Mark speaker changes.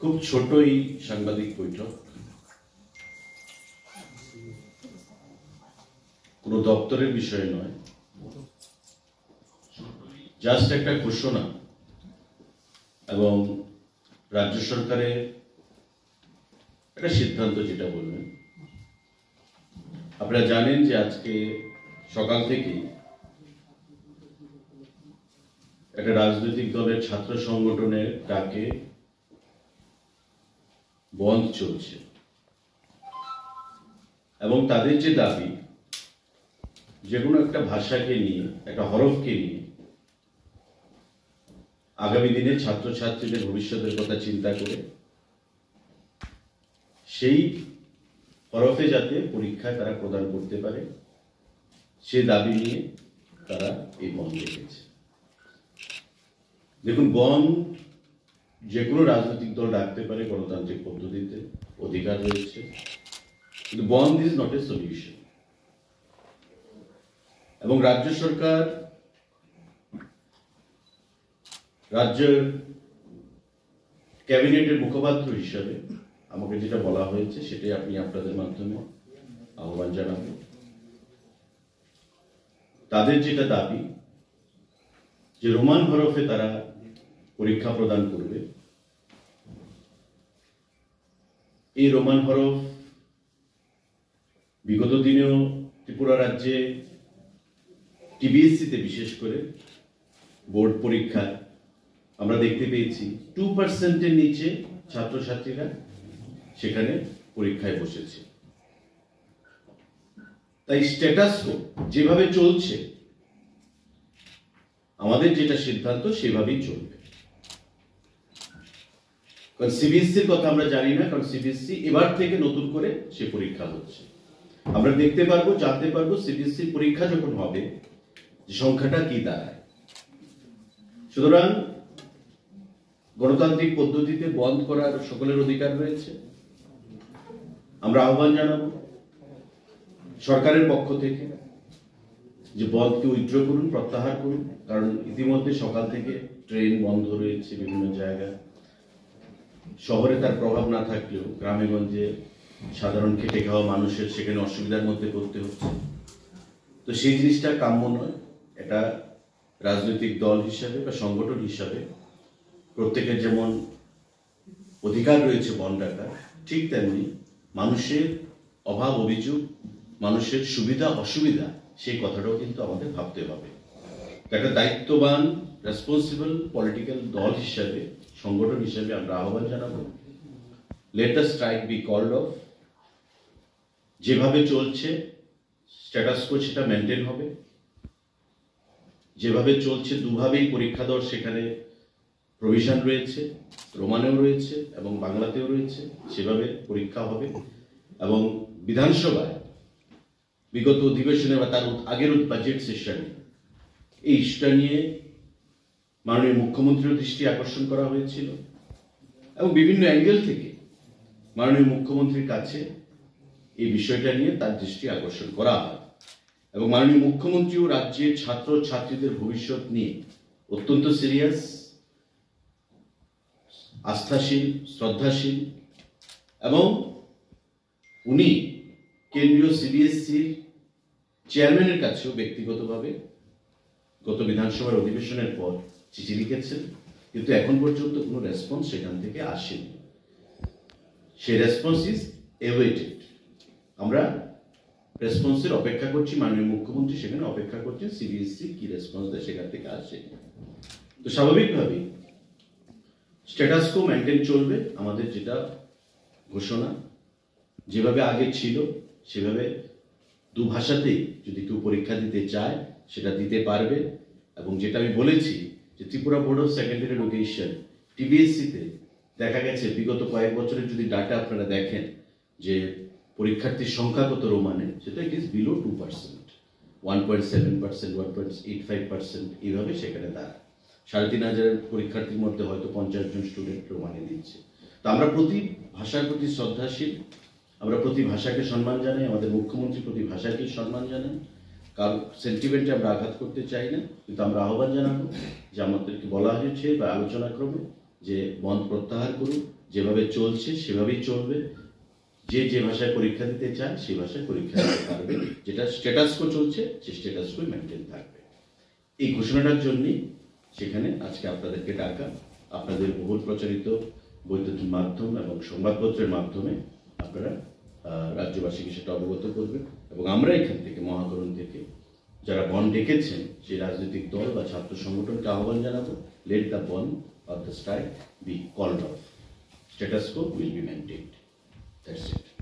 Speaker 1: খুব ছোটই সাংবাদিক বৈঠক, কোনো দপ্তরের বিষয় নয়, জাস্ট একটা ঘোষণা এবং রাজ্য সরকারের একটা সিদ্ধান্ত। যেটা বলবেন, আপনারা জানেন যে আজকে সকাল থেকে একটা রাজনৈতিক দলের ছাত্র সংগঠনের ডাকে বন্ধ চলছে এবং তাদের যে দাবি, যে কোনো একটা ভাষাকে নিয়ে, একটা হরফকে নিয়ে আগামী দিনে ছাত্রছাত্রীদের ভবিষ্যতের কথা চিন্তা করে সেই হরফে যাতে পরীক্ষায় তারা প্রদান করতে পারে, সে দাবি নিয়ে তারা এই বন্ধ রেখেছে। দেখুন, বন্ধ যে কোনো রাজনৈতিক দল ডাকতে পারে, গণতান্ত্রিক পদ্ধতিতে অধিকার রয়েছে, কিন্তু বন্ধ ইজ নট এ সলিউশন। এবং রাজ্য সরকার, রাজ্যের ক্যাবিনেটের মুখপাত্র হিসাবে আমাকে যেটা বলা হয়েছে সেটাই আপনি আপনাদের মাধ্যমে আহ্বান জানাবেন। তাদের যেটা দাবি যে রোমান হরফে তারা পরীক্ষা প্রদান করবে, এই রোমান হরফ বিগত দিনেও ত্রিপুরা রাজ্যে টিবিএসসিতে বিশেষ করে বোর্ড পরীক্ষায় আমরা দেখতে পেয়েছি 2%-এর নিচে ছাত্রছাত্রীরা সেখানে পরীক্ষায় বসেছে। তাই স্ট্যাটাস যেভাবে চলছে, আমাদের যেটা সিদ্ধান্ত সেভাবেই চলবে। কারণ সিবিএসসির কথা আমরা জানি না, কারণ সিবিএসসি এবার থেকে নতুন করে সে পরীক্ষা হচ্ছে। আমরা দেখতে পারবো, জানতে পারবো সিবিএসসি পরীক্ষা যখন হবে যে সংখ্যাটা কি দাঁড়ায়। সুতরাং গণতান্ত্রিক পদ্ধতিতে বন্ধ করার সকলের অধিকার রয়েছে। আমরা আহ্বান জানাবো সরকারের পক্ষ থেকে যে বন্ধকে উইথড্র করুন, প্রত্যাহার করুন। কারণ ইতিমধ্যে সকাল থেকে ট্রেন বন্ধ রয়েছে বিভিন্ন জায়গায়। শহরে তার প্রভাব না থাকলেও গ্রামে গঞ্জে সাধারণ খেটে খাওয়া মানুষের সেখানে অসুবিধার মধ্যে পড়তে হচ্ছে। তো সেই জিনিসটা কাম্য নয়। এটা রাজনৈতিক দল হিসাবে বা সংগঠন হিসাবে প্রত্যেকের যেমন অধিকার রয়েছে বন্ধ রাখার, ঠিক তেমনি মানুষের অভাব অভিযোগ, মানুষের সুবিধা অসুবিধা, সেই কথাটাও কিন্তু আমাদের ভাবতে হবে। একটা দায়িত্ববান রেসপন্সিবল পলিটিক্যাল দল হিসাবে, সংগঠন হিসাবে আমরা আহ্বান জানাবো, let the strike be called off. যেভাবে চলছে স্ট্যাটাস কো সেটা মেনটেন হবে। যেভাবে চলছে দুভাবেই পরীক্ষা দেওয়ার সেখানে প্রভিশন রয়েছে, রোমানেও রয়েছে এবং বাংলাতেও রয়েছে, সেভাবে পরীক্ষা হবে। এবং বিধানসভায় বিগত অধিবেশনে বা তার আগের বাজেট সেশনে এই ইস্যুটা নিয়ে মাননীয় মুখ্যমন্ত্রীর দৃষ্টি আকর্ষণ করা হয়েছিল এবং বিভিন্ন অ্যাঙ্গেল থেকে মাননীয় মুখ্যমন্ত্রীর কাছে এই বিষয়টা নিয়ে তার দৃষ্টি আকর্ষণ করা হয়। এবং মাননীয় মুখ্যমন্ত্রীও রাজ্যের ছাত্র ছাত্রীদের ভবিষ্যৎ নিয়ে অত্যন্ত সিরিয়াস, আস্থাশীল, শ্রদ্ধাশীল এবং উনি কেন্দ্রীয় সিবিএসসির চেয়ারম্যানের কাছেও ব্যক্তিগতভাবে গত বিধানসভার অধিবেশনের পর চিঠি লিখেছেন, কিন্তু এখন পর্যন্ত কোনো রেসপন্স সেখান থেকে আসেনি। সেই রেসপন্স ইজ এওয়েটেড। আমরা রেসপন্সের অপেক্ষা করছি। মাননীয় মুখ্যমন্ত্রী সেখানে অপেক্ষা করছেন সিবিএসসি কি রেসপন্স দেয়, সেখান থেকে আসে। তো স্বাভাবিকভাবেই স্ট্যাটাস কো মেনটেন চলবে। আমাদের যেটা ঘোষণা, যেভাবে আগে ছিল সেভাবে দু ভাষাতেই যদি কেউ পরীক্ষা দিতে চায় সেটা দিতে পারবে। এবং যেটা আমি বলেছি যে Tripura board of secondary education টিবিএসসিতে দেখা গেছে বিগত কয়েক বছরের যদি ডাটা আপনারা দেখেন যে পরীক্ষার্থীর সংখ্যা কত রোমানে, সেটা ইট ইজ বিলো 2%, 1.7%, 1.85%, এইভাবে সেখানে দাঁড়ায়। 3,500 পরীক্ষার্থীর মধ্যে হয়তো 50 জন স্টুডেন্ট রোমানে দিচ্ছে। তো আমরা প্রতি ভাষার প্রতি শ্রদ্ধাশীল, আমরা প্রতি ভাষাকে সম্মান জানাই, আমাদের মুখ্যমন্ত্রী প্রতি ভাষাকে সম্মান জানান। কারণ সেন্টিমেন্টে আমরা আঘাত করতে চাই না, কিন্তু আমরা আহ্বান জানাবো যে আমাদেরকে বলা হয়েছে বা আলোচনা ক্রমে যে বন্ধ প্রত্যাহার করুন, যেভাবে চলছে সেভাবেই চলবে, যে যে ভাষায় পরীক্ষা দিতে চায় সেই ভাষায় পরীক্ষা দিতে পারবে, যেটা স্ট্যাটাস কো চলছে সেই স্ট্যাটাস কো মেনটেন থাকবে। এই ঘোষণাটার জন্যই সেখানে আজকে আপনাদেরকে ডাকা। আপনাদের বহুল প্রচারিত বৈদ্যুতিন মাধ্যম এবং সংবাদপত্রের মাধ্যমে আপনারা রাজ্যবাসীকে সেটা অবগত করবেন, এবং আমরা এখান থেকে মহাকরণ থেকে যারা বন ডেকেছেন সেই রাজনৈতিক দল বা ছাত্র সংগঠনকে আহ্বান জানাবো, let the ban of the strike be called off, status quo will be maintained. That's it.